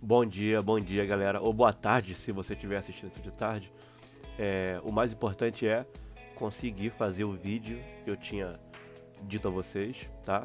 Bom dia, galera. Ou boa tarde, se você estiver assistindo isso de tarde. O mais importante é conseguir fazer o vídeo que eu tinha dito a vocês, tá?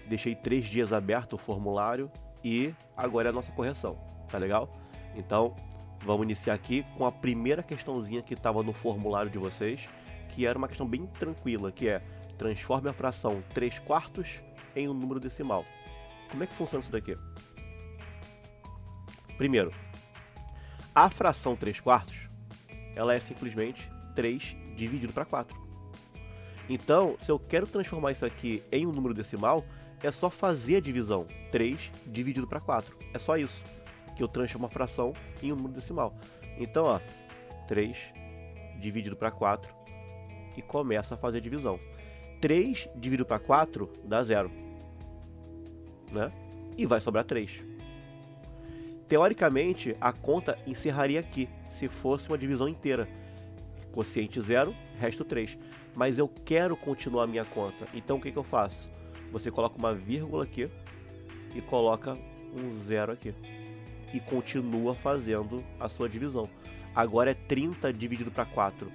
Deixei 3 dias aberto o formulário e agora é a nossa correção, tá legal? Então, vamos iniciar aqui com a primeira questãozinha que estava no formulário de vocês, que era uma questão bem tranquila, que é: transforme a fração 3/4 em um número decimal. Como é que funciona isso daqui? Primeiro, a fração 3/4, ela é simplesmente 3 dividido para 4. Então, se eu quero transformar isso aqui em um número decimal, é só fazer a divisão 3 dividido para 4. É só isso, que eu transformo a fração em um número decimal. Então, ó, 3 dividido para 4 e começa a fazer a divisão. 3 dividido para 4 dá 0, né? E vai sobrar 3. Teoricamente, a conta encerraria aqui, se fosse uma divisão inteira. Quociente 0, resto 3. Mas eu quero continuar a minha conta, então o que eu faço? Você coloca uma vírgula aqui e coloca um 0 aqui. E continua fazendo a sua divisão. Agora é 30 dividido para 4.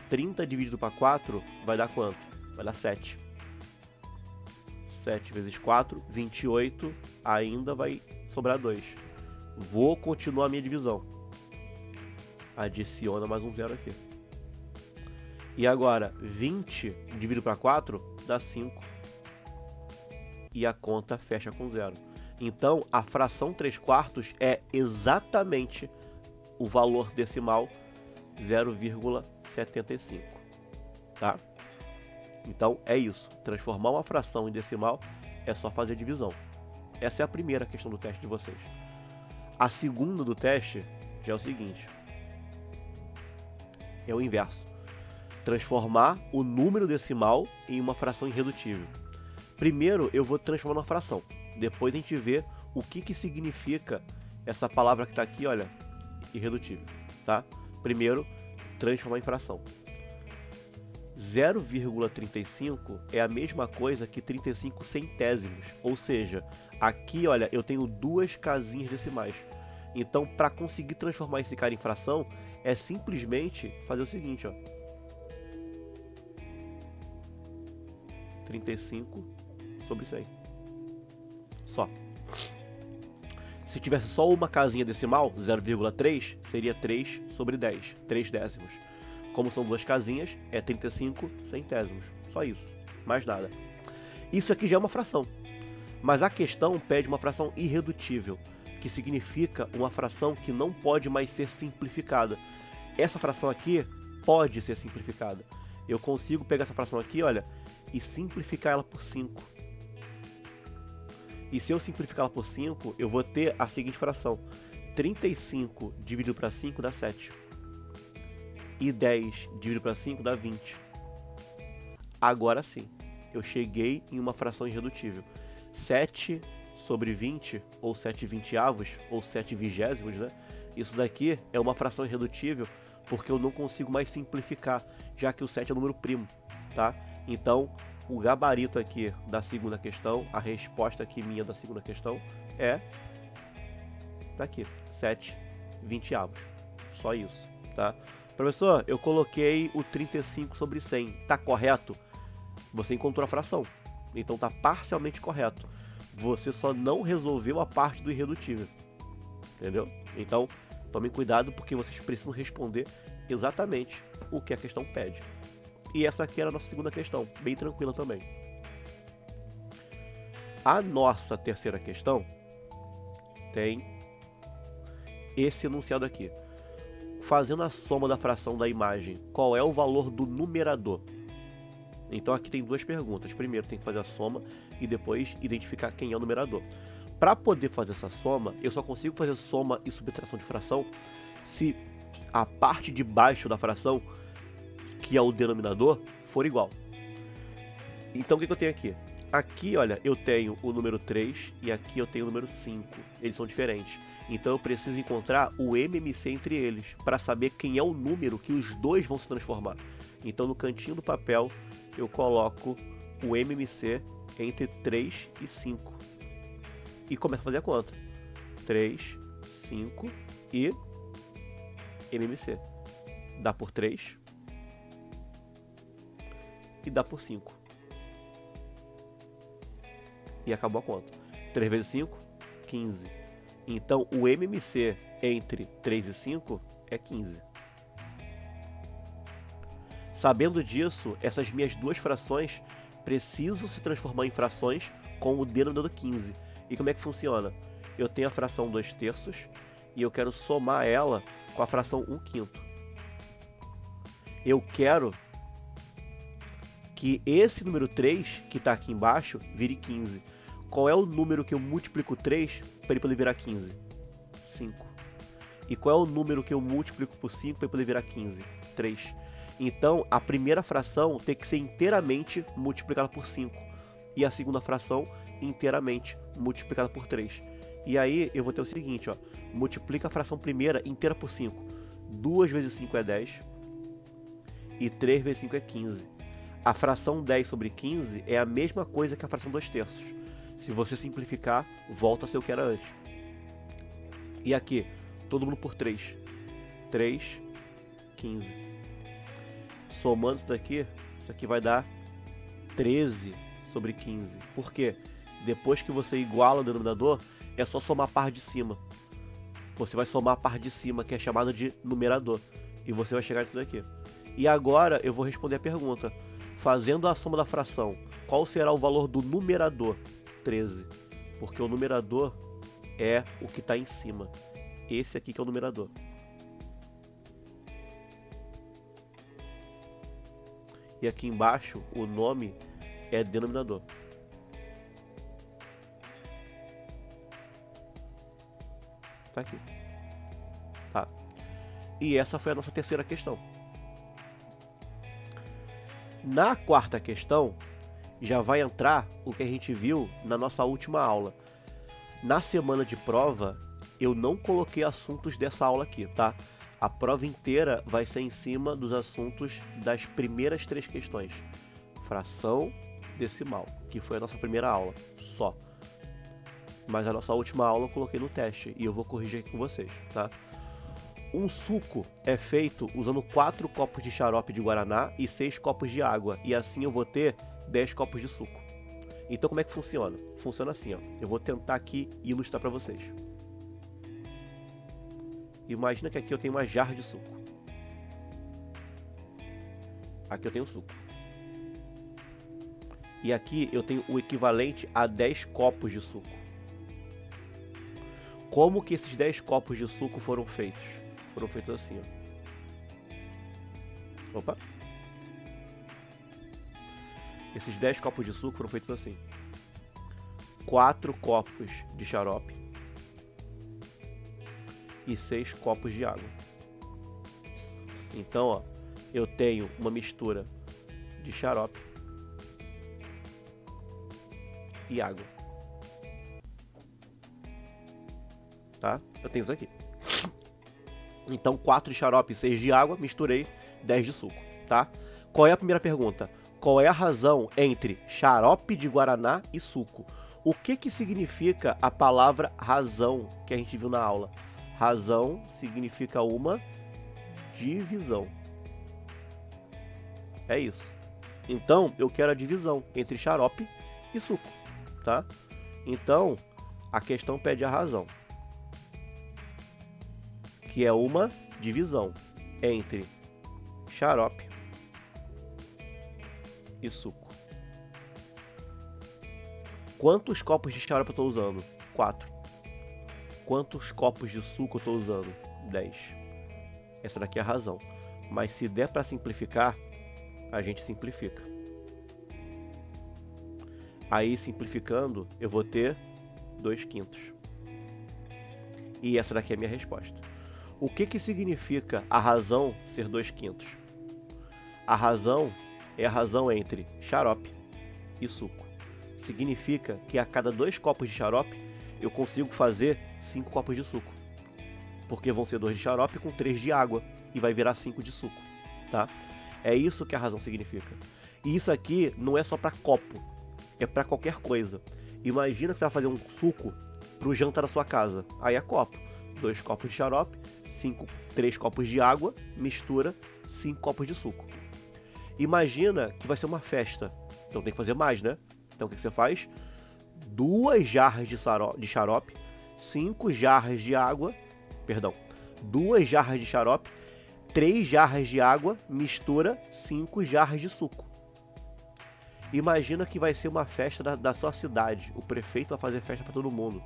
30 dividido para 4 vai dar quanto? Vai dar 7. 7 vezes 4, 28, ainda vai sobrar 2. Vou continuar a minha divisão. Adiciona mais um 0 aqui. E agora, 20 dividido para 4 dá 5. E a conta fecha com 0. Então, a fração 3/4 é exatamente o valor decimal 0,75. Tá? Então, é isso. Transformar uma fração em decimal é só fazer divisão. Essa é a primeira questão do teste de vocês. A segunda do teste já é o seguinte. É o inverso. Transformar o número decimal em uma fração irredutível. Primeiro eu vou transformar numa fração. Depois a gente vê o que significa essa palavra que está aqui, olha, irredutível. Tá? Primeiro, transformar em fração. 0,35 é a mesma coisa que 35 centésimos. Ou seja, aqui, olha, eu tenho 2 casinhas decimais. Então, para conseguir transformar esse cara em fração, é simplesmente fazer o seguinte, ó. 35 sobre 100. Só. Se tivesse só uma casinha decimal, 0,3, seria 3 sobre 10, 3 décimos. Como são 2 casinhas, é 35 centésimos. Só isso, mais nada. Isso aqui já é uma fração. Mas a questão pede uma fração irredutível, que significa uma fração que não pode mais ser simplificada. Essa fração aqui pode ser simplificada. Eu consigo pegar essa fração aqui, olha, e simplificar ela por 5. E se eu simplificar ela por 5, eu vou ter a seguinte fração. 35 dividido para 5 dá 7. E 10 dividido para 5 dá 20. Agora sim, eu cheguei em uma fração irredutível. 7 sobre 20, ou 7 vinteavos, ou 7 vigésimos, né? Isso daqui é uma fração irredutível porque eu não consigo mais simplificar, já que o 7 é um número primo, tá? Então, o gabarito aqui da segunda questão, a resposta aqui minha da segunda questão é tá aqui, 7 vinteavos. Só isso, tá? Professor, eu coloquei o 35 sobre 100, tá correto? Você encontrou a fração, então tá parcialmente correto. Você só não resolveu a parte do irredutível, entendeu? Então, tomem cuidado porque vocês precisam responder exatamente o que a questão pede. E essa aqui era a nossa segunda questão, bem tranquila também. A nossa terceira questão tem esse enunciado aqui. Fazendo a soma da fração da imagem, qual é o valor do numerador? Então aqui tem 2 perguntas. Primeiro tem que fazer a soma e depois identificar quem é o numerador. Para poder fazer essa soma, eu só consigo fazer soma e subtração de fração se a parte de baixo da fração, que é o denominador, for igual. Então o que eu tenho aqui? Aqui, olha, eu tenho o número 3 e aqui eu tenho o número 5. Eles são diferentes. Então eu preciso encontrar o MMC entre eles, para saber quem é o número que os dois vão se transformar. Então no cantinho do papel eu coloco o MMC entre 3 e 5. E começo a fazer a conta. 3 5 e MMC. Dá por 3 e dá por 5. E acabou a conta. 3 vezes 5, 15. Então, o MMC entre 3 e 5 é 15. Sabendo disso, essas minhas duas frações precisam se transformar em frações com o denominador 15. E como é que funciona? Eu tenho a fração 2/3 e eu quero somar ela com a fração 1/5. Eu quero que esse número 3, que está aqui embaixo, vire 15. Qual é o número que eu multiplico 3 para ele poder virar 15? 5. E qual é o número que eu multiplico por 5 para ele poder virar 15? 3. Então, a primeira fração tem que ser inteiramente multiplicada por 5. E a segunda fração inteiramente multiplicada por 3. E aí, eu vou ter o seguinte, ó. Multiplica a fração primeira inteira por 5. 2 vezes 5 é 10. E 3 vezes 5 é 15. A fração 10 sobre 15 é a mesma coisa que a fração 2/3. Se você simplificar, volta a ser o que era antes. E aqui, todo mundo por 3. 3, 15. Somando isso aqui vai dar 13 sobre 15. Por quê? Depois que você iguala o denominador, é só somar a parte de cima. Você vai somar a parte de cima, que é chamada de numerador. E você vai chegar nisso daqui. E agora eu vou responder a pergunta. Fazendo a soma da fração, qual será o valor do numerador? 13. Porque o numerador é o que está em cima. Esse aqui que é o numerador. E aqui embaixo, o nome é denominador. Tá aqui. Tá. E essa foi a nossa terceira questão. Na quarta questão, já vai entrar o que a gente viu na nossa última aula. Na semana de prova, eu não coloquei assuntos dessa aula aqui, tá? A prova inteira vai ser em cima dos assuntos das primeiras 3 questões. Fração decimal, que foi a nossa primeira aula, só. Mas a nossa última aula eu coloquei no teste e eu vou corrigir aqui com vocês, tá? Um suco é feito usando 4 copos de xarope de guaraná e 6 copos de água. E assim eu vou ter 10 copos de suco. Então como é que funciona? Funciona assim, ó. Eu vou tentar aqui ilustrar para vocês. Imagina que aqui eu tenho uma jarra de suco. Aqui eu tenho suco. E aqui eu tenho o equivalente a 10 copos de suco. Como que esses 10 copos de suco foram feitos? Foram feitos assim, ó. Opa! Esses 10 copos de suco foram feitos assim. 4 copos de xarope e 6 copos de água. Então, ó, eu tenho uma mistura de xarope e água. Tá? Eu tenho isso aqui. Então, 4 de xarope e 6 de água, misturei 10 de suco, tá? Qual é a primeira pergunta? Qual é a razão entre xarope de guaraná e suco? O que significa a palavra razão que a gente viu na aula? Razão significa uma divisão. É isso. Então, eu quero a divisão entre xarope e suco, tá? Então, a questão pede a razão, que é uma divisão entre xarope e suco. Quantos copos de xarope eu estou usando? 4. Quantos copos de suco eu estou usando? 10. Essa daqui é a razão. Mas se der para simplificar, a gente simplifica. Aí, simplificando, eu vou ter 2/5. E essa daqui é a minha resposta. O que significa a razão ser 2/5? A razão é a razão entre xarope e suco. Significa que a cada 2 copos de xarope, eu consigo fazer 5 copos de suco. Porque vão ser 2 de xarope com 3 de água. E vai virar 5 de suco, tá? É isso que a razão significa. E isso aqui não é só para copo. É para qualquer coisa. Imagina que você vai fazer um suco para o jantar da sua casa. Aí é copo. 2 copos de xarope, 3 copos de água, mistura, 5 copos de suco. Imagina que vai ser uma festa, então tem que fazer mais, né? Então o que você faz? 2 jarras de xarope, 5 jarras de água, perdão, 2 jarras de xarope, 3 jarras de água, mistura 5 jarras de suco. Imagina que vai ser uma festa da sua cidade, o prefeito vai fazer festa para todo mundo.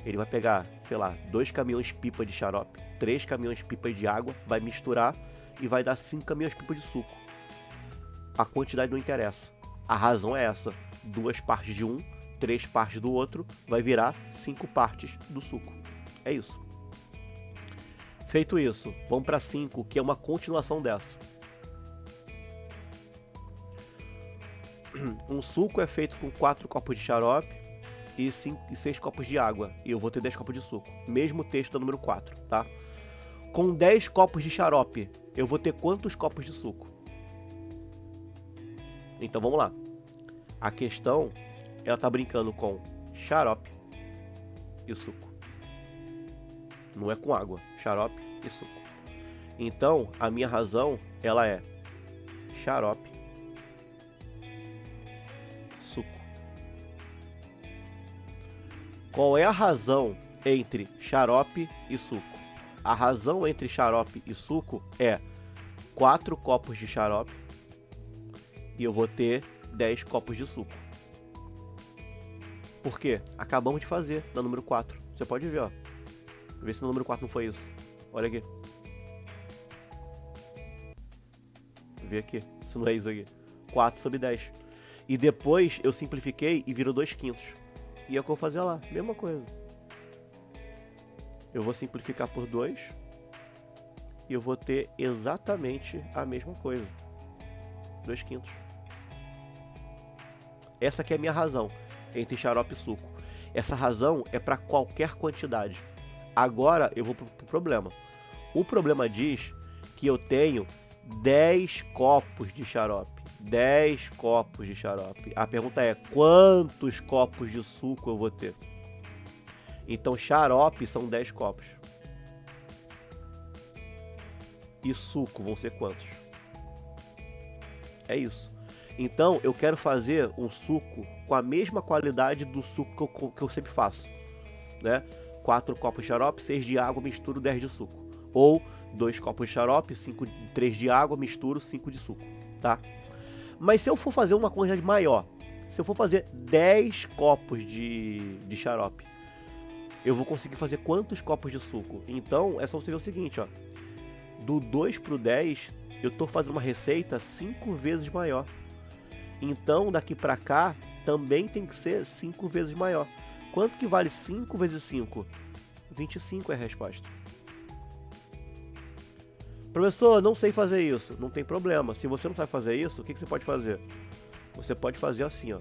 Ele vai pegar, sei lá, 2 caminhões pipa de xarope, 3 caminhões pipa de água, vai misturar e vai dar 5 caminhões pipa de suco. A quantidade não interessa. A razão é essa. 2 partes de um, 3 partes do outro, vai virar 5 partes do suco. É isso. Feito isso, vamos para 5, que é uma continuação dessa. Um suco é feito com 4 copos de xarope e 6 copos de água. E eu vou ter 10 copos de suco. Mesmo texto do número 4, tá? Com 10 copos de xarope, eu vou ter quantos copos de suco? Então vamos lá. A questão, ela tá brincando com xarope e suco. Não é com água, xarope e suco. Então, a minha razão, ela é xarope, suco. Qual é a razão entre xarope e suco? A razão entre xarope e suco é 4 copos de xarope e eu vou ter 10 copos de suco. Por quê? Acabamos de fazer na número 4. Você pode ver, ó. Vê se no número 4 não foi isso. Olha aqui. Vê aqui, se não é isso aqui. 4 sobre 10. E depois eu simplifiquei e virou 2/5. E é o que eu vou fazer lá, mesma coisa. Eu vou simplificar por 2 e eu vou ter exatamente a mesma coisa. 2/5. Essa aqui é a minha razão entre xarope e suco. Essa razão é para qualquer quantidade. Agora eu vou pro problema. O problema diz que eu tenho 10 copos de xarope. 10 copos de xarope. A pergunta é, quantos copos de suco eu vou ter? Então xarope são 10 copos. E suco vão ser quantos? É isso. Então eu quero fazer um suco com a mesma qualidade do suco que eu sempre faço, né? 4 copos de xarope, 6 de água, misturo 10 de suco. Ou 2 copos de xarope, 3 de água, misturo 5 de suco, tá? Mas se eu for fazer uma quantidade maior, se eu for fazer 10 copos de xarope, eu vou conseguir fazer quantos copos de suco? Então é só você ver o seguinte, ó. Do 2 pro 10, eu tô fazendo uma receita 5 vezes maior. Então daqui pra cá também tem que ser 5 vezes maior. Quanto que vale 5 vezes 5? 25 é a resposta. Professor, não sei fazer isso. Não tem problema. Se você não sabe fazer isso, o que você pode fazer? Você pode fazer assim, ó.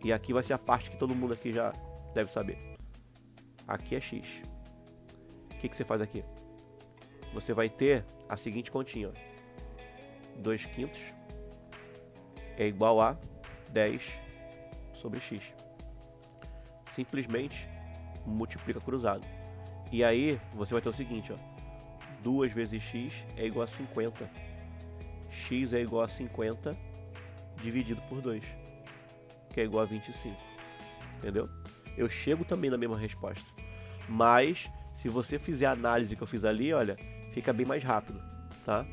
E aqui vai ser a parte que todo mundo aqui já deve saber. Aqui é X. O que você faz aqui? Você vai ter a seguinte continha, ó. 2/5 é igual a 10 sobre X. Simplesmente multiplica cruzado. E aí você vai ter o seguinte, ó. 2 vezes X é igual a 50. X é igual a 50 dividido por 2, que é igual a 25. Entendeu? Eu chego também na mesma resposta. Mas se você fizer a análise que eu fiz ali, olha, fica bem mais rápido, tá?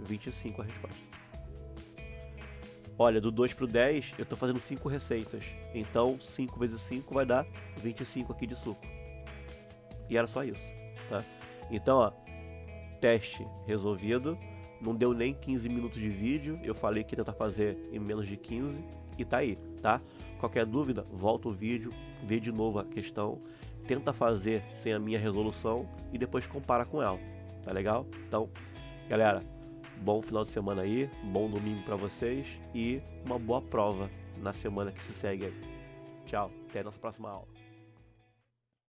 25 a resposta. Olha, do 2 pro 10, eu tô fazendo 5 receitas. Então, 5 vezes 5 vai dar 25 aqui de suco. E era só isso, tá? Então, ó, teste resolvido. Não deu nem 15 minutos de vídeo. Eu falei que ia tentar fazer em menos de 15. E tá aí, tá? Qualquer dúvida, volta o vídeo, vê de novo a questão, tenta fazer sem a minha resolução e depois compara com ela, tá legal? Então, galera, bom final de semana aí, bom domingo pra vocês e uma boa prova na semana que se segue aí. Tchau, até a nossa próxima aula.